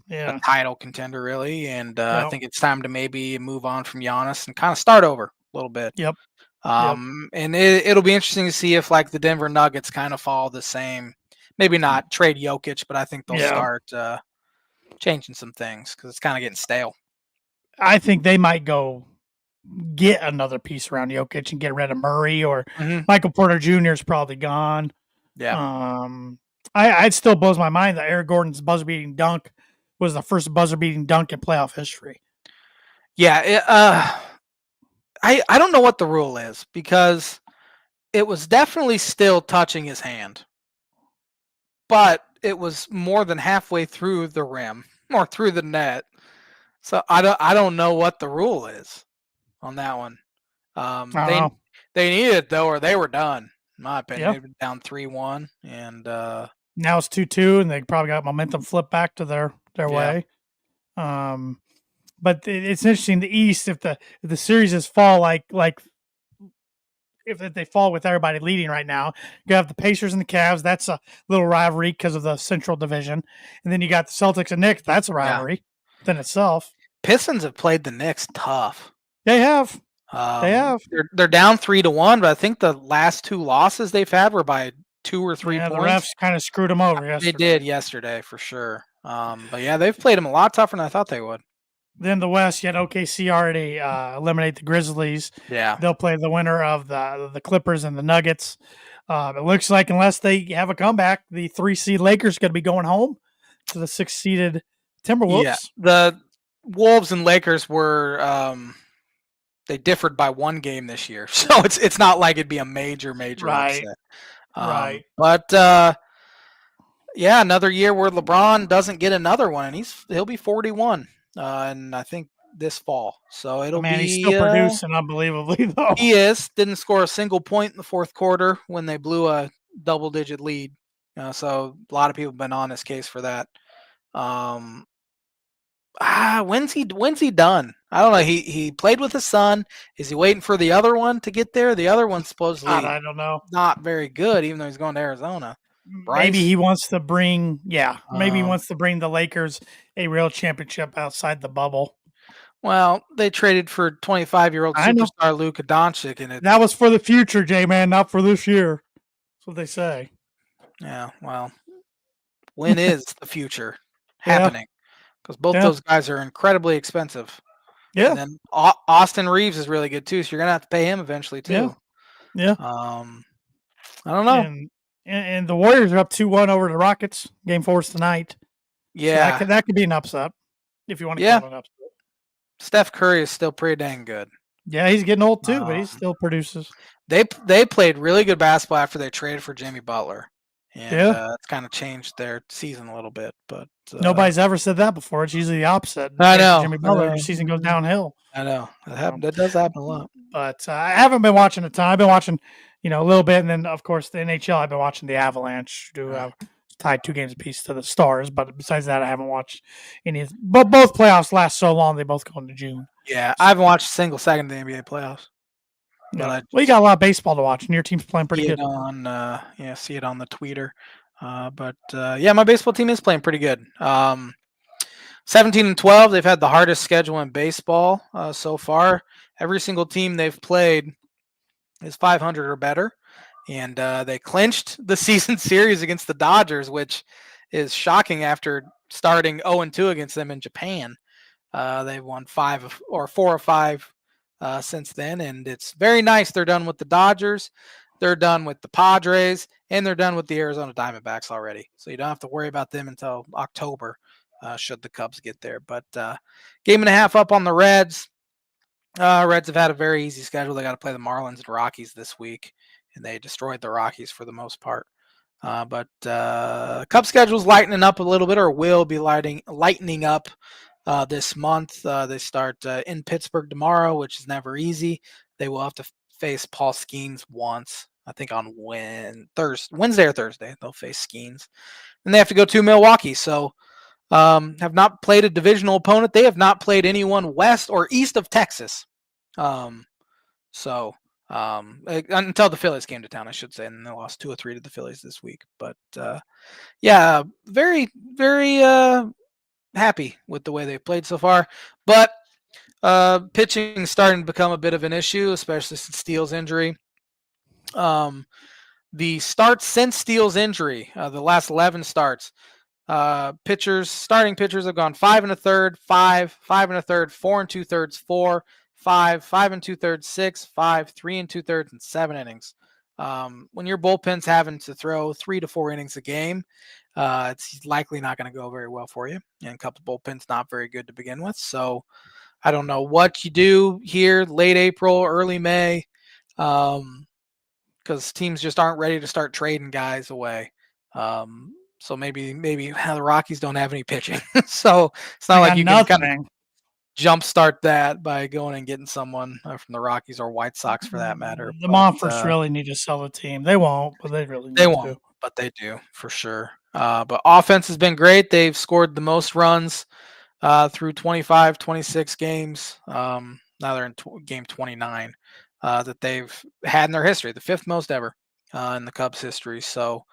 title contender really. And I think it's time to maybe move on from Giannis and kind of start over a little bit. Yep. And it'll be interesting to see if like the Denver Nuggets kind of follow the same. Maybe not trade Jokic, but I think they'll start changing some things because it's kind of getting stale. I think they might go get another piece around Jokic and get rid of Murray, or Michael Porter Jr. is probably gone. Yeah. It still blows my mind that Eric Gordon's buzzer-beating dunk was the first buzzer-beating dunk in playoff history. Yeah. I don't know what the rule is because it was definitely still touching his hand. But it was more than halfway through the rim or through the net. So I don't know what the rule is on that one. They needed it though, or they were done, in my opinion. They were down 3-1 and now it's 2-2 and they probably got momentum flipped back to their way. But it's interesting, the East, if the series is fall like if they fall with everybody leading right now, you have the Pacers and the Cavs. That's a little rivalry because of the Central Division. And then you got the Celtics and Knicks. That's a rivalry within itself. Pistons have played the Knicks tough. They have. They have. They're down 3-1, but I think the last 2 losses they've had were by 2 or 3 Yeah, the points. refs kind of screwed them over They yesterday. did yesterday for sure. But yeah, they've played them a lot tougher than I thought they would. Then the West, yet OKC already eliminate the Grizzlies. Yeah. They'll play the winner of the Clippers and the Nuggets. It looks like unless they have a comeback, the 3 seed Lakers going to be going home to the 6 seeded Timberwolves. Yeah, the Wolves and Lakers were they differed by 1 game this year, so it's not like it'd be a major Right. upset. Right. But yeah, another year where LeBron doesn't get another one, and he'll be 41, and I think this fall. So it'll be. He's still producing unbelievably though. He didn't score a single point in the fourth quarter when they blew a double-digit lead. So a lot of people have been on his case for that. When's he done? I don't know. He played with his son. Is he waiting for the other one to get there? The other one's supposedly I don't know. not very good, even though he's going to Arizona. Bryce? Maybe he wants to bring maybe he wants to bring the Lakers a real championship outside the bubble. Well, they traded for 25-year-old superstar Luka Doncic, and that was for the future, J-Man, not for this year. That's what they say. Yeah, well, when is the future happening? Because both those guys are incredibly expensive. Yeah. And then Austin Reeves is really good too, so you're gonna have to pay him eventually too. Yeah. I don't know. And the Warriors are up 2-1 over the Rockets. Game 4 is tonight. Yeah, so that could be an upset if you want to call it an upset. Steph Curry is still pretty dang good. Yeah, he's getting old too, but he still produces. They played really good basketball after they traded for Jimmy Butler, and it's kind of changed their season a little bit. But nobody's ever said that before. It's usually the opposite. I know. Jimmy Butler, your season goes downhill. I know that does happen a lot. But I haven't been watching a ton. I've been watching, a little bit, and then of course the NHL. I've been watching the Avalanche do tied 2 games apiece to the Stars. But besides that, I haven't watched any. But both playoffs last so long; they both go into June. Yeah, I haven't watched a single second of the NBA playoffs. But you got a lot of baseball to watch, and your team's playing pretty good. See it on the tweeter. But my baseball team is playing pretty good. 17-12, they've had the hardest schedule in baseball so far. Every single team they've played is 500 or better, and they clinched the season series against the Dodgers, which is shocking after starting 0-2 against them in Japan. They've won 4 or 5 since then, and it's very nice. They're done with the Dodgers, they're done with the Padres, and they're done with the Arizona Diamondbacks already. So you don't have to worry about them until October, should the Cubs get there. But game and a half up on the Reds. Reds have had a very easy schedule. They got to play the Marlins and Rockies this week, and they destroyed the Rockies for the most part. But Cubs schedule's lightening up a little bit, or will be lightening up this month. They start in Pittsburgh tomorrow, which is never easy. They will have to face Paul Skeens once, I think on Wednesday or Thursday. They'll face Skeens, and they have to go to Milwaukee. So have not played a divisional opponent. They have not played anyone west or east of Texas. Until the Phillies came to town, I should say, and they lost 2 or 3 to the Phillies this week. But very, very happy with the way they've played so far. But pitching is starting to become a bit of an issue, especially since Steele's injury. The starts since Steele's injury, the last 11 starts, starting pitchers have gone 5 1/3, 5, 5 1/3, 4 2/3, 4, 5, 5 2/3, 6, 5, 3 2/3, and 7 innings. When your bullpen's having to throw 3 to 4 innings a game, it's likely not going to go very well for you. And Cubs bullpen's not very good to begin with. So I don't know what you do here late April, early May, because teams just aren't ready to start trading guys away. So maybe the Rockies don't have any pitching. So it's not like you can kind of jumpstart that by going and getting someone from the Rockies or White Sox for that matter. The Monforts really need to sell the team. They won't, but they really need to. They won't, but they do for sure. But offense has been great. They've scored the most runs through 25, 26 games. Now they're in game 29 that they've had in their history, the 5th most ever in the Cubs history. So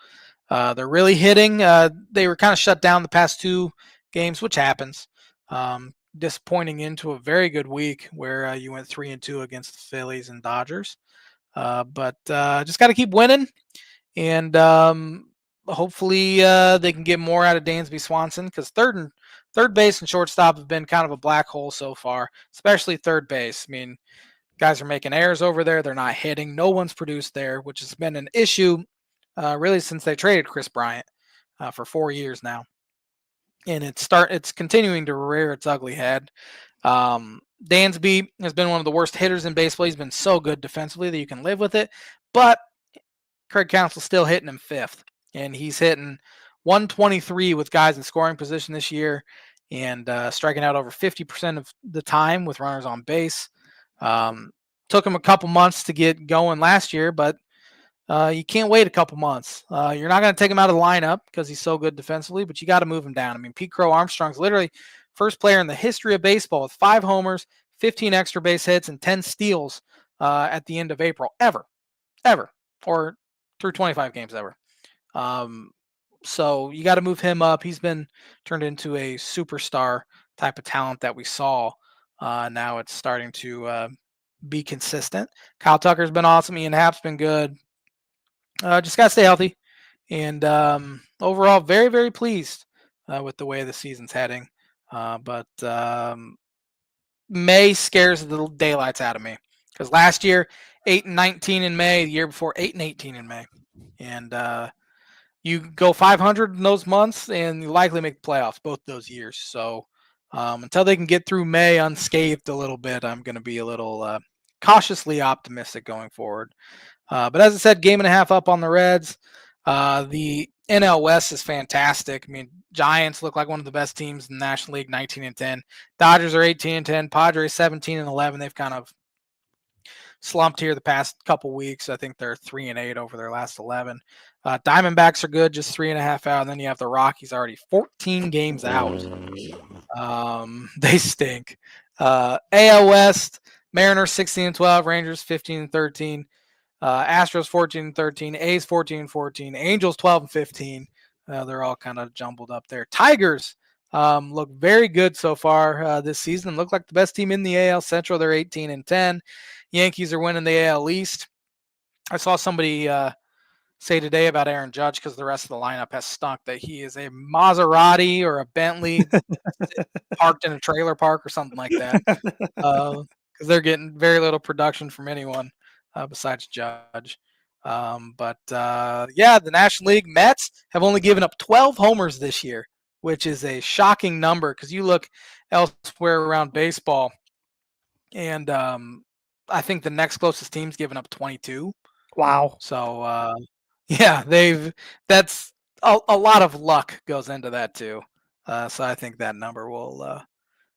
they're really hitting. They were kind of shut down the past 2 games, which happens. disappointing into a very good week where you went 3-2 against the Phillies and Dodgers. But just got to keep winning, and hopefully they can get more out of Dansby Swanson, because third base and shortstop have been kind of a black hole so far, especially third base. I mean, guys are making errors over there. They're not hitting. No one's produced there, which has been an issue really since they traded Chris Bryant for 4 years now. And it's continuing to rear its ugly head. Dansby has been one of the worst hitters in baseball. He's been so good defensively that you can live with it. But Craig Counsell's still hitting him fifth. And he's hitting 123 with guys in scoring position this year, and striking out over 50% of the time with runners on base. Took him a couple months to get going last year, but you can't wait a couple months. You're not going to take him out of the lineup because he's so good defensively, but you got to move him down. I mean, Pete Crow Armstrong's literally first player in the history of baseball with 5 homers, 15 extra base hits, and 10 steals at the end of April, ever, or through 25 games ever. So you got to move him up. He's been turned into a superstar type of talent that we saw. Now it's starting to be consistent. Kyle Tucker's been awesome. Ian Happ's been good. Just got to stay healthy. And overall, very, very pleased with the way the season's heading. But May scares the daylights out of me, because last year 8-19 in May, the year before 8-18 in May, and you go 500 in those months, and you likely make the playoffs both those years. So until they can get through May unscathed a little bit, I'm going to be a little cautiously optimistic going forward. But as I said, game and a half up on the Reds. The NL West is fantastic. I mean, Giants look like one of the best teams in the National League, 19-10. Dodgers are 18-10. Padres 17-11. They've kind of slumped here the past couple weeks. I think they're 3-8 over their last 11. Diamondbacks are good, just 3.5 out. And then you have the Rockies already 14 games out. They stink. AL West, Mariners 16-12, Rangers 15-13. Astros 14-13, A's 14-14, Angels 12-15. They're all kind of jumbled up there. Tigers look very good so far this season. Look like the best team in the AL Central. They're 18-10. Yankees are winning the AL East. I saw somebody say today about Aaron Judge, because the rest of the lineup has stunk, that he is a Maserati or a Bentley parked in a trailer park or something like that, because they're getting very little production from anyone besides Judge. But the National League Mets have only given up 12 homers this year, which is a shocking number, because you look elsewhere around baseball, and I think the next closest team's given up 22. Wow. So that's a lot of luck goes into that too. So I think that number will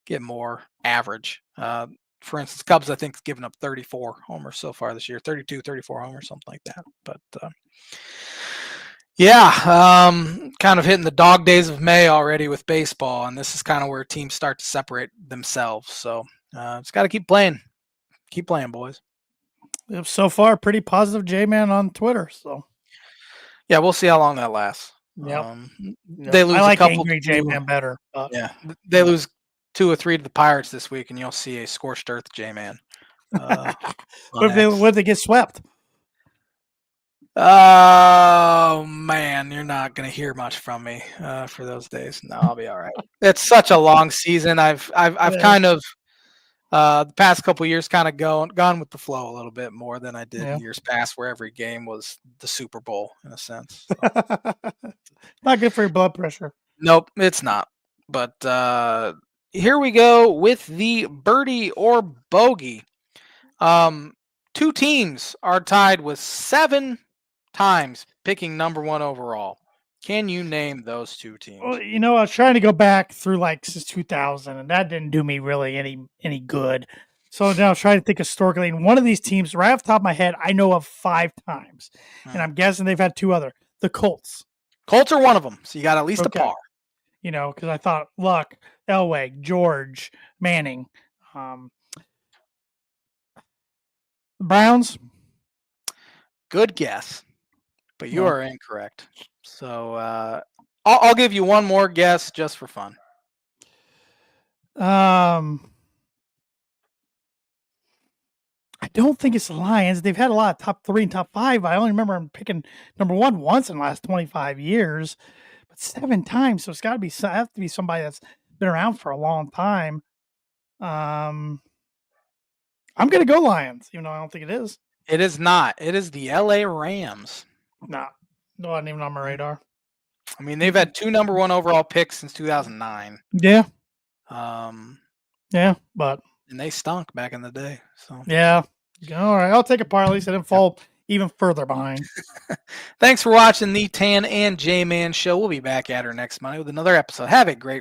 get more average. For instance, Cubs, I think, given up 34 homers so far this year, 32, 34 homers, something like that. But kind of hitting the dog days of May already with baseball, and this is kind of where teams start to separate themselves. So just got to keep playing. Keep playing, boys. So far, pretty positive J-Man on Twitter. So yeah, we'll see how long that lasts. Yep. They lose I like a couple. angry J-Man better. They lose 2 or 3 to the Pirates this week, and you'll see a scorched earth J-Man. What if they get swept? Oh man, you're not gonna hear much from me for those days. No, I'll be all right. It's such a long season. I've kind of the past couple of years kind of gone with the flow a little bit more than I did in years past, where every game was the Super Bowl in a sense. So. Not good for your blood pressure. Nope, it's not. But here we go with the birdie or bogey. 2 teams are tied with 7 times picking number 1 overall. Can you name those 2 teams? Well, I was trying to go back through since 2000, and that didn't do me really any good. So now I was trying to think historically, and one of these teams, right off the top of my head, I know of 5 times, and I'm guessing they've had 2 other. The Colts. Colts are one of them, so you got at least a par. Because I thought Luck, Elway, George, Manning, Browns. Good guess, but you are incorrect. So I'll give you one more guess just for fun. I don't think it's the Lions. They've had a lot of top 3 and top 5. I only remember them picking number 1 once in the last 25 years, but 7 times. So it's got to be have to be somebody that's been around for a long time. I'm gonna go Lions, even though I don't think it is. It is not. It is the LA Rams. No, wasn't even on my radar. I mean, they've had 2 number 1 overall picks since 2009. Yeah. Yeah, but and they stunk back in the day. So yeah. All right, I'll take a parlay so I didn't fall even further behind. Thanks for watching the Tan and J-Man Show. We'll be back at her next Monday with another episode. Have a great